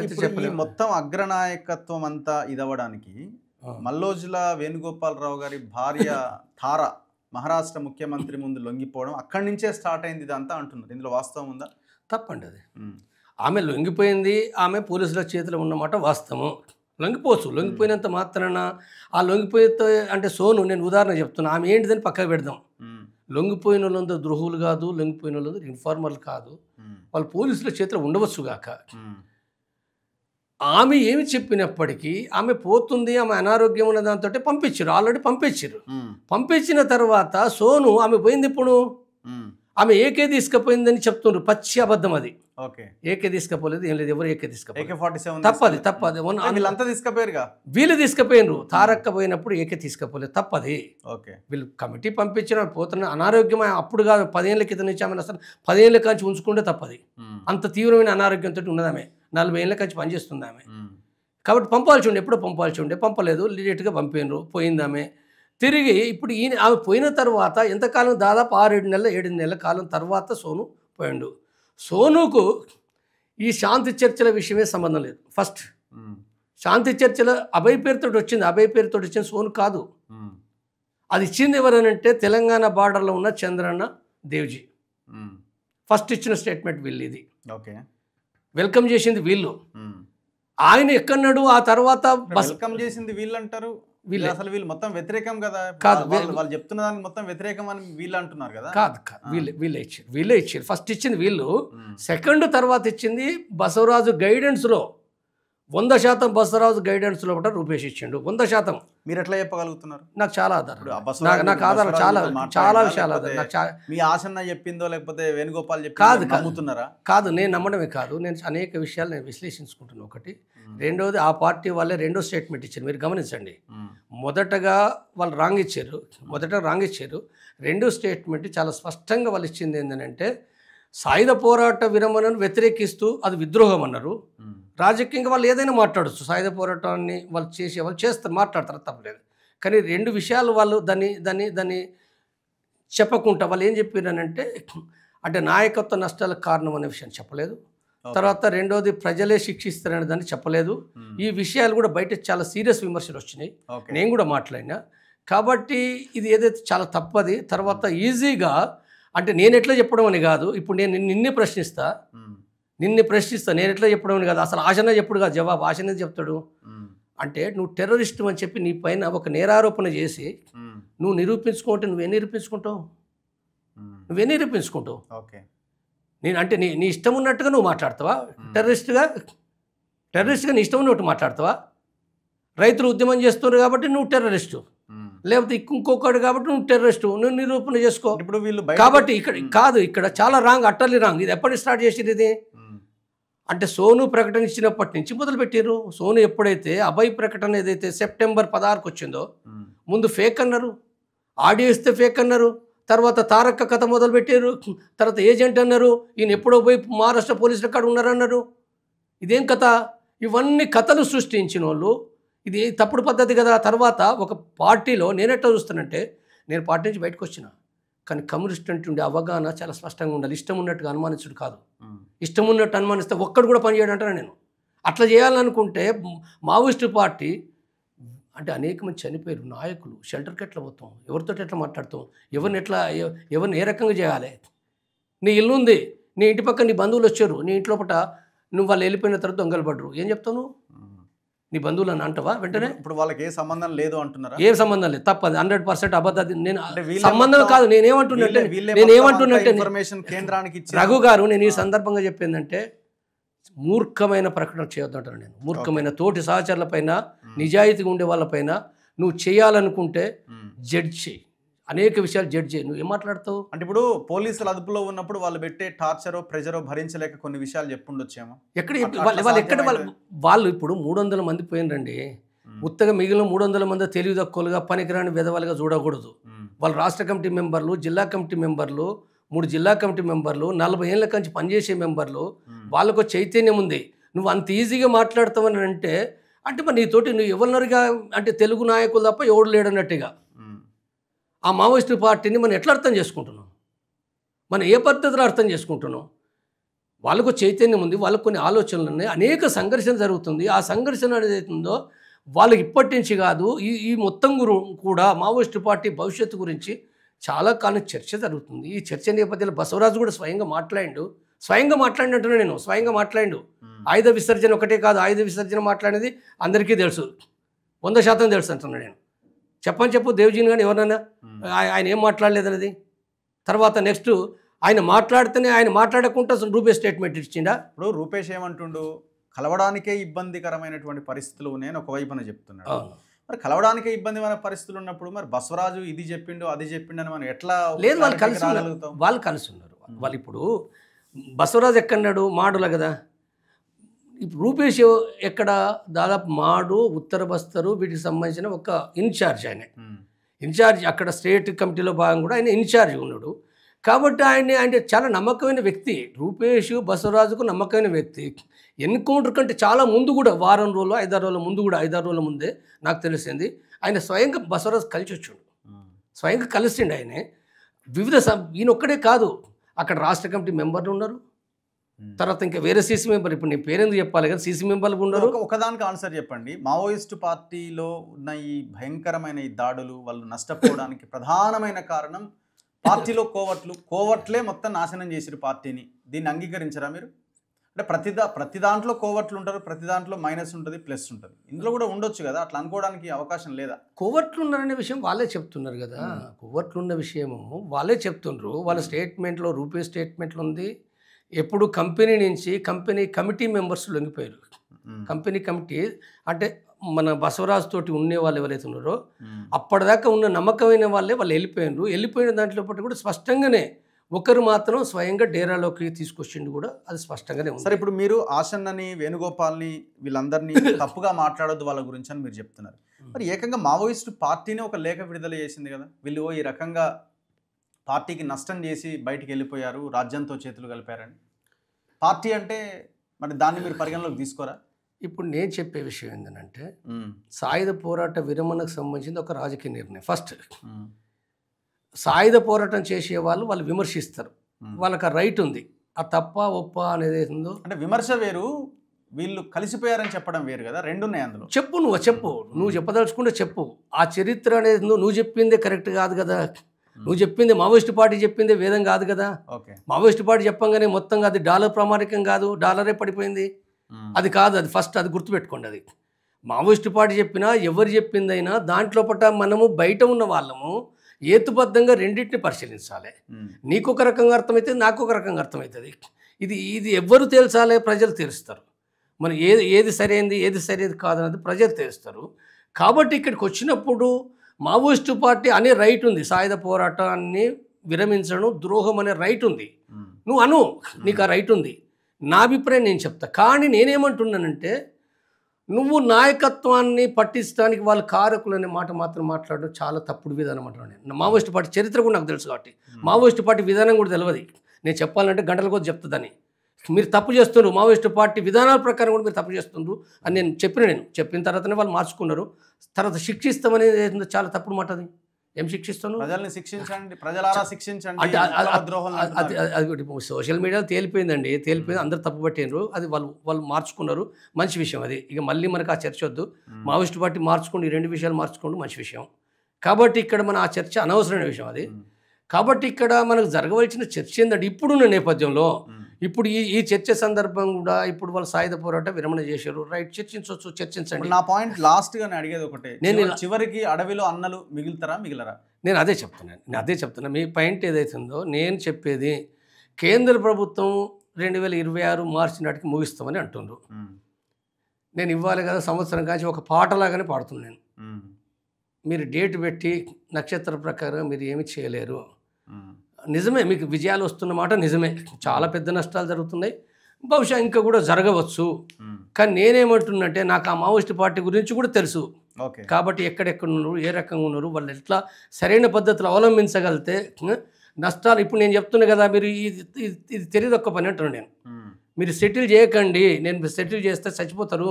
అయితే చెప్పలేము. మొత్తం అగ్రనాయకత్వం అంతా ఇదవ్వడానికి మల్లోజుల వేణుగోపాలరావు గారి భార్య తార మహారాష్ట్ర ముఖ్యమంత్రి ముందు లొంగిపోవడం అక్కడి నుంచే స్టార్ట్ అయింది ఇదంతా అంటున్నారు. ఇందులో వాస్తవం ఉందా? తప్పండి అది. ఆమె లొంగిపోయింది, ఆమె పోలీసుల చేతిలో ఉన్నమాట వాస్తవం. లొంగిపోవచ్చు, లొంగిపోయినంత మాత్రాన ఆ లొంగిపోతే అంటే సోను, నేను ఉదాహరణ చెప్తున్నా, ఆమె ఏంటిదని పక్కకు పెడదాం. లొంగిపోయిన వాళ్ళందరూ ద్రోహులు కాదు, లొంగిపోయిన వాళ్ళందరూ ఇన్ఫార్మర్లు కాదు, వాళ్ళు పోలీసుల చేతిలో ఉండవచ్చు గాక. ఆమె ఏమి చెప్పినప్పటికీ ఆమె పోతుంది, ఆమె అనారోగ్యం ఉన్న దాంతో పంపించారు, ఆల్రెడీ పంపించారు. పంపించిన తర్వాత సోను ఆమె పోయింది, ఇప్పుడు ఆమె ఏకే తీసుకుపోయిందని చెప్తున్నారు. పచ్చి అబద్ధం అది. ఏకే తీసుకపోలేదు, ఏం లేదు, ఎవరు ఏకే తీసుకపోలేదు. తప్పది, తప్పది. వీళ్ళు తీసుకుపోయినరు, తారక్క పోయినప్పుడు ఏకే తీసుకపోలేదు, తప్పది. వీళ్ళు కమిటీ పంపించిన పోతున్న అనారోగ్యం అప్పుడు కాదు, 10 ఏళ్ళ క్రితం నుంచి ఆమె అసలు 10 ఏళ్ళ కాంచి ఉంచుకుంటే తప్పది. అంత తీవ్రమైన అనారోగ్యంతో ఉన్నది ఆమె, 40 ఏళ్ళ కాంచి పనిచేస్తుంది ఆమె. కాబట్టి పంపాల్సి ఉండే, ఎప్పుడో పంపాల్సి ఉండే, పంపలేదు, లేట్గా పంపినరు, పోయింది ఆమె. తిరిగి ఇప్పుడు ఆమె పోయిన తర్వాత ఎంతకాలం, దాదాపు 6-7 నెలల 7 నెలల కాలం తర్వాత సోను పోయిండు. సోనుకు ఈ శాంతి చర్చల విషయమే సంబంధం లేదు. ఫస్ట్ శాంతి చర్చల అభయ్ పేరుతో వచ్చింది, అభయ్ పేరుతో వచ్చింది సోను కాదు. అది ఇచ్చింది ఎవరనంటే తెలంగాణ బార్డర్లో ఉన్న చంద్రన్న దేవ్జీ. ఫస్ట్ ఇచ్చిన స్టేట్మెంట్ వీళ్ళు, ఇది వెల్కమ్ చేసింది వీళ్ళు. ఆయన ఎక్కన్నాడు, ఆ తర్వాత వెల్కమ్ చేసింది వీళ్ళు అంటారు. అసలు వీళ్ళు మొత్తం వ్యతిరేకం కదా, కాదు వాళ్ళు చెప్తున్న దానికి మొత్తం వ్యతిరేకం అని వీళ్ళు అంటున్నారు కదా. కాదు, వీళ్ళే ఇచ్చారు. ఫస్ట్ ఇచ్చింది వీళ్ళు, సెకండ్ తర్వాత ఇచ్చింది బసవరాజు గైడెన్స్లో 100% బసవరాజు గైడెన్స్లో కూడా రూపేష్ ఇచ్చిండు 100%. మీరు ఎట్లా చెప్పగలుగుతున్నారు? నాకు చాలా ఆధారం, నాకు ఆధారం చాలా విషయాలు ఆధారం. మీ ఆసన్న చెప్పిందో లేకపోతే వేణుగోపాల్ చెప్పిందో నమ్ముతున్నారా? కాదు, నేను నమ్మడమే కాదు, నేను అనేక విషయాలు నేను విశ్లేషించుకుంటున్నాను. ఒకటి, రెండోది ఆ పార్టీ వాళ్ళే రెండో స్టేట్మెంట్ ఇచ్చారు, మీరు గమనించండి. మొదటగా వాళ్ళు రాంగ్ ఇచ్చారు, రెండో స్టేట్మెంట్ చాలా స్పష్టంగా వాళ్ళు ఇచ్చింది ఏంటంటే సాయుధ పోరాట విరమణను వ్యతిరేకిస్తూ అది విద్రోహం అన్నారు. రాజకీయంగా వాళ్ళు ఏదైనా మాట్లాడచ్చు, సాయుధ పోరాటాన్ని వాళ్ళు చేస్తారు, మాట్లాడతారు, తప్పలేదు. కానీ 2 విషయాలు వాళ్ళు దాన్ని చెప్పకుండా వాళ్ళు ఏం చెప్పారనంటే, అంటే నాయకత్వ నష్టాలకు కారణం అనే విషయం చెప్పలేదు. తర్వాత రెండోది ప్రజలే శిక్షిస్తారనే దాన్ని చెప్పలేదు. ఈ విషయాలు కూడా బయట చాలా సీరియస్ విమర్శలు వచ్చినాయి, నేను కూడా మాట్లాడినా. కాబట్టి ఇది ఏదైతే చాలా తప్పది. తర్వాత ఈజీగా అంటే నేను ఎట్లా చెప్పడం అని కాదు, ఇప్పుడు నేను నిన్నే ప్రశ్నిస్తా, నేను ఎట్లా చెప్పడం అని కాదు, అసలు ఆశనే చెప్పుడు కాదు, జవాబు ఆశనే చెప్తాడు. అంటే నువ్వు టెర్రరిస్ట్ అని చెప్పి నీ పైన ఒక నేరారోపణ చేసి నువ్వు నిరూపించుకుంటే నువ్వేం నిరూపించుకుంటావు? నేను అంటే నీ ఇష్టం ఉన్నట్టుగా నువ్వు మాట్లాడతావా? టెర్రరిస్ట్గా నీ ఇష్టం ఉన్నట్టు మాట్లాడతావా? రైతులు ఉద్యమం చేస్తున్నారు కాబట్టి నువ్వు టెర్రరిస్టు, లేకపోతే ఇంకొకటి కాబట్టి నువ్వు టెర్రరిస్టు, నువ్వు నిరూపణ చేసుకో. ఇప్పుడు వీళ్ళు కాబట్టి ఇక్కడ చాలా రాంగ్, అట్టర్లీ రాంగ్. ఇది ఎప్పటి స్టార్ట్ చేసింది ఇది అంటే సోను ప్రకటన ఇచ్చినప్పటి నుంచి మొదలుపెట్టారు. సోను ఎప్పుడైతే అభయ్ ప్రకటన ఏదైతే సెప్టెంబర్ 16కు వచ్చిందో, ముందు ఫేక్ అన్నారు, ఆడియో ఇస్తే ఫేక్ అన్నారు, తర్వాత తారక్క కథ మొదలుపెట్టారు, తర్వాత ఏజెంట్ అన్నారు, ఈయన ఎప్పుడో పోయి మహారాష్ట్ర పోలీసుల కాడ ఉన్నారన్నారు. ఇదేం కథ? ఇవన్నీ కథలు సృష్టించిన వాళ్ళు, ఇది తప్పుడు పద్ధతి కదా. తర్వాత ఒక పార్టీలో నేనెట్లా చూస్తానంటే, నేను పార్టీ నుంచి బయటకు వచ్చిన, కానీ కమ్యూనిస్ట్ అంటే అవగాహన చాలా స్పష్టంగా ఉండాలి. ఇష్టం ఉన్నట్టుగా అనుమానించుడు కాదు, ఇష్టం ఉన్నట్టు అనుమానిస్తే ఒక్కడు కూడా పని చేయడంటారా నేను. అట్లా చేయాలనుకుంటే మావోయిస్టు పార్టీ అంటే అనేక మంది చనిపోయారు నాయకులు, షెల్టర్కి ఎట్లా పోతాం, ఎవరితో ఎట్లా మాట్లాడతాం, ఎవరిని ఏ రకంగా చేయాలి? నీ ఇల్లు ఉంది, నీ ఇంటి పక్కన నీ బంధువులు వచ్చారు, నీ ఇంట్లో పట నువ్వు వాళ్ళు వెళ్ళిపోయిన తర్వాత దొంగలు పడ్డరు, ఏం చెప్తావు నువ్వు? నీ బంధువులు అని అంటావా వెంటనే? ఇప్పుడు వాళ్ళకి ఏ సంబంధం లేదు అంటున్నారా? ఏం సంబంధం లేదు, తప్పది, 100% అబద్ధాది. నేను సంబంధం కాదు, నేనేమంటున్నట్టే రఘు గారు, నేను ఈ సందర్భంగా చెప్పిందంటే మూర్ఖమైన ప్రకటన చేయొద్దంటాను నేను. మూర్ఖమైన తోటి సహచరుల పైన, నిజాయితీగా ఉండే వాళ్ళపైన నువ్వు చేయాలనుకుంటే జడ్జ్ చేయి, అనేక విషయాలు జడ్జ్ చేయి. నువ్వు ఏం మాట్లాడతావు? అంటే ఇప్పుడు పోలీసులు అదుపులో ఉన్నప్పుడు వాళ్ళు పెట్టే టార్చరో ప్రెజరో భరించలేక కొన్ని విషయాలు చెప్పుండొచ్చేమో. వాళ్ళు ఇప్పుడు 300 మంది పోయినరండి, ఉత్తగా మిగిలిన 300 మంది తెలివి తక్కువలుగా పనికిరాని విధవాలుగా చూడకూడదు. వాళ్ళు రాష్ట్ర కమిటీ మెంబర్లు, జిల్లా కమిటీ మెంబర్లు, 3 జిల్లా కమిటీ మెంబర్లు, 40 ఏళ్ళ కంచి పనిచేసే మెంబర్లు, వాళ్ళకు చైతన్యం ఉంది. నువ్వు అంత ఈజీగా మాట్లాడతావని అంటే మరి నీతోటి నువ్వు ఎవరినరిగా అంటే తెలుగు నాయకులు తప్ప ఎవడు లేడన్నట్టుగా ఆ మావోయిస్టు పార్టీని మనం ఎట్లా అర్థం చేసుకుంటున్నాం? మనం ఏ పద్ధతిలో అర్థం చేసుకుంటున్నాం? వాళ్ళకు చైతన్యం ఉంది, వాళ్ళకు కొన్ని ఆలోచనలు ఉన్నాయి, అనేక సంఘర్షణ జరుగుతుంది. ఆ సంఘర్షణ అనేది అవుతుందో వాళ్ళకి ఇప్పటి నుంచి కాదు, ఈ ఈ మొత్తం కూడా మావోయిస్టు పార్టీ భవిష్యత్తు గురించి చాలా కాలం చర్చ జరుగుతుంది. ఈ చర్చ నేపథ్యంలో బసవరాజు కూడా స్వయంగా మాట్లాడినట్టున్నా నేను స్వయంగా మాట్లాడిండు. ఆయుధ విసర్జన ఒకటే కాదు, ఆయుధ విసర్జన మాట్లాడేది అందరికీ తెలుసు, 100% తెలుసు అంటున్నాను నేను. చెప్పు దేవ్జీని కానీ ఎవరన్నా ఆయన ఏం మాట్లాడలేదన్నది. తర్వాత నెక్స్ట్ ఆయన మాట్లాడితేనే, ఆయన మాట్లాడకుండా రూపేష్ స్టేట్మెంట్ ఇచ్చిండా. ఇప్పుడు రూపేష్ ఏమంటుండు, కలవడానికే ఇబ్బందికరమైనటువంటి పరిస్థితులు ఉన్నాయని ఒకవైపున చెప్తున్నాడు. మరి కలవడానికే ఇబ్బందిమైన పరిస్థితులు ఉన్నప్పుడు మరి బసవరాజు ఇది చెప్పిండు అది చెప్పిండు అని మనం ఎట్లా లేదు, వాళ్ళు కలిసి ఉన్నారు. వాళ్ళు ఇప్పుడు బసవరాజు ఎక్కడన్నాడు, మాడుల కదా. ఇప్పుడు రూపేష్ ఎక్కడ, దాదాపు మాడు, ఉత్తర బస్తరు వీటికి సంబంధించిన ఒక ఇన్ఛార్జ్. ఆయన ఇన్ఛార్జ్ అక్కడ స్టేట్ కమిటీలో భాగం కూడా ఆయన ఇన్ఛార్జ్ ఉన్నాడు. కాబట్టి ఆయన చాలా నమ్మకమైన వ్యక్తి. రూపేష్ బసవరాజుకు నమ్మకమైన వ్యక్తి. ఎన్కౌంటర్ కంటే చాలా ముందు కూడా, వారం రోజులు 5-6 రోజుల ముందు కూడా, 5-6 రోజుల ముందే నాకు తెలిసింది ఆయన స్వయంగా బసవరాజు కలిసి వచ్చాడు, స్వయంగా కలిసిండు. ఆయనే వివిధ ఈయన ఒక్కడే కాదు, అక్కడ రాష్ట్ర కమిటీ మెంబర్లు ఉన్నారు, తర్వాత ఇంకా వేరే సీసీ మెంబర్, ఇప్పుడు నేను పేరెందుకు చెప్పాలి కదా, సీసీ మెంబర్లు ఉన్నారు. ఒకదానికి ఆన్సర్ చెప్పండి. మావోయిస్టు పార్టీలో ఉన్న ఈ భయంకరమైన ఈ దాడులు, వాళ్ళు నష్టపోవడానికి ప్రధానమైన కారణం పార్టీలో కోవట్లే మొత్తం నాశనం చేసిరు పార్టీని. దీన్ని అంగీకరించరా మీరు? అంటే ప్రతి దాంట్లో కోవట్లు ఉంటారు, ప్రతి దాంట్లో మైనస్ ఉంటుంది, ప్లస్ ఉంటుంది. ఇందులో కూడా ఉండొచ్చు కదా, అట్లా అనుకోవడానికి అవకాశం లేదా? కోవట్లు ఉన్నారనే విషయం వాళ్ళే చెప్తున్నారు కదా. కోవట్లు ఉన్న విషయము వాళ్ళే చెప్తున్నారు. వాళ్ళ స్టేట్మెంట్లో, రూపే స్టేట్మెంట్లో ఉంది. ఎప్పుడు కంపెనీ నుంచి కమిటీ మెంబర్స్ లొంగిపోయారు. కంపెనీ కమిటీ అంటే మన బసవరాజు తోటి ఉండే వాళ్ళు ఎవరైతే ఉన్నారో అప్పటిదాకా ఉన్న నమ్మకమైన వాళ్ళే వాళ్ళు వెళ్ళిపోయిన దాంట్లో కూడా స్పష్టంగానే ఒకరు మాత్రం స్వయంగా డేరాలోకి తీసుకొచ్చిండు కూడా, అది స్పష్టంగానే ఉంది. సరే, ఇప్పుడు మీరు ఆశన్నని, వేణుగోపాల్ని, వీళ్ళందరినీ తప్పుగా మాట్లాడొద్దు వాళ్ళ గురించి అని మీరు చెప్తున్నారు. మరి ఏకంగా మావోయిస్టు పార్టీని ఒక లేఖ విడుదల చేసింది కదా, వీళ్ళు ఈ రకంగా పార్టీకి నష్టం చేసి బయటికి వెళ్ళిపోయారు, రాజ్యంతో చేతులు కలిపారని. పార్టీ అంటే మరి దాన్ని మీరు పరిగణలోకి తీసుకోరా? ఇప్పుడు నేను చెప్పే విషయం ఏంటంటే, సాయుధ పోరాట విరమణకు సంబంధించింది ఒక రాజకీయ నిర్ణయం. ఫస్ట్ సాయుధ పోరాటం చేసే వాళ్ళు విమర్శిస్తారు, వాళ్ళకి ఆ రైట్ ఉంది. ఆ తప్ప ఒప్ప అనేది ఏందో అంటే విమర్శ వేరు, వీళ్ళు కలిసిపోయారని చెప్పడం వేరు కదా, రెండు ఉన్నాయి అందులో. నువ్వు చెప్పదలుచుకుంటే చెప్పు. ఆ చరిత్ర అనేది నువ్వు చెప్పిందే కరెక్ట్ కాదు కదా. నువ్వు చెప్పింది మావోయిస్టు పార్టీ చెప్పిందే వేదం కాదు కదా. మావోయిస్టు పార్టీ చెప్పంగానే మొత్తంగా అది డాలర్ ప్రామాణికం కాదు, డాలరే పడిపోయింది, అది కాదు. అది ఫస్ట్ అది గుర్తుపెట్టుకోండి. అది మావోయిస్టు పార్టీ చెప్పినా ఎవరు చెప్పిందైనా దాంట్లో పట్ల మనము బయట ఉన్న వాళ్ళము ఏతుబద్ధంగా రెండింటిని పరిశీలించాలి. నీకు ఒక రకంగా అర్థమవుతుంది, నాకు ఒక రకంగా అర్థమవుతుంది. ఇది ఎవ్వరు తేల్చాలి, ప్రజలు తెలుస్తారు. మరి ఏది సరైనది ఏది సరైనది కాదన్నది ప్రజలు తెలుస్తారు. కాబట్టి ఇక్కడికి వచ్చినప్పుడు మావోయిస్టు పార్టీ అనే రైట్ ఉంది, సాయుధ పోరాటాన్ని విరమించడం ద్రోహం అనే రైట్ ఉంది. నువ్వు నీకు ఆ రైట్ ఉంది. నా అభిప్రాయం నేను చెప్తా. కానీ నేనేమంటున్నానంటే, నువ్వు నాయకత్వాన్ని పట్టించడానికి వాళ్ళు కారకులు అనే మాట మాత్రం మాట్లాడడం చాలా తప్పుడు విధానం అంటున్నాను నేను. మావోయిస్టు పార్టీ చరిత్ర కూడా నాకు తెలుసు కాబట్టి మావోయిస్టు పార్టీ విధానం కూడా తెలియదు. నేను చెప్పాలంటే గంటల కొద్ది చెప్తుందని. మీరు తప్పు చేస్తున్నారు, మావోయిస్టు పార్టీ విధానాల ప్రకారం కూడా మీరు తప్పు చేస్తున్నారు అని నేను చెప్పిన తర్వాతనే వాళ్ళు మార్చుకున్నారు. తర్వాత శిక్షిస్తామనేది చాలా తప్పుడు మాట. అది ఏం శిక్షిస్తాను? ప్రజల్ని శిక్షించండి, ప్రజలారా శిక్షించండి. అది సోషల్ మీడియాలో తేలిపోయిందండి, అందరు తప్పు పట్టినారు. అది వాళ్ళు మార్చుకున్నారు, మంచి విషయం. అది ఇక మళ్ళీ మనకు ఆ చర్చ వద్దు. మావోయిస్టు పార్టీ మార్చుకోండి, ఈ రెండు విషయాలు మార్చుకోండి, మంచి విషయం. కాబట్టి ఇక్కడ మన ఆ చర్చ అనవసరమైన విషయం అది. కాబట్టి ఇక్కడ మనకు జరగవలసిన చర్చ ఏంటంటే, ఇప్పుడున్న నేపథ్యంలో ఇప్పుడు ఈ చర్చ సందర్భం కూడా ఇప్పుడు వాళ్ళు సాయుధ పోరాట విరమణ చేశారు, రైట్, చర్చించండి. నా పాయింట్ లాస్ట్గా నేను అడిగేది ఒకటే, చివరికి అడవిలో అన్నలు మిగిలరా? నేను అదే చెప్తున్నాను. మీ పాయింట్ ఏదైతే ఉందో నేను చెప్పేది, కేంద్ర ప్రభుత్వం 2026 మార్చి నాటికి ముగిస్తామని అంటుండ్రు. నేను ఇవ్వాలి కదా, సంవత్సరం కాచి ఒక పాటలాగానే పాడుతున్నాను. మీరు డేట్ పెట్టి నక్షత్ర ప్రకారం మీరు ఏమి చేయలేరు. నిజమే, మీకు విజయాలు వస్తున్న మాట నిజమే, చాలా పెద్ద నష్టాలు జరుగుతున్నాయి, బహుశా ఇంకా కూడా జరగవచ్చు. కానీ నేనేమంటున్నంటే, నాకు ఆ మావోయిస్టు పార్టీ గురించి కూడా తెలుసు. కాబట్టి ఎక్కడెక్కడ ఉన్నారు, ఏ రకంగా ఉన్నారు, వాళ్ళు ఎట్లా సరైన పద్ధతులు అవలంబించగలిగితే నష్టాలు. ఇప్పుడు నేను చెప్తున్నా కదా, మీరు ఇది తెలియదు ఒక్క పని అంటున్నాను నేను. మీరు సెటిల్ చేయకండి, నేను సెటిల్ చేస్తే చచ్చిపోతారు,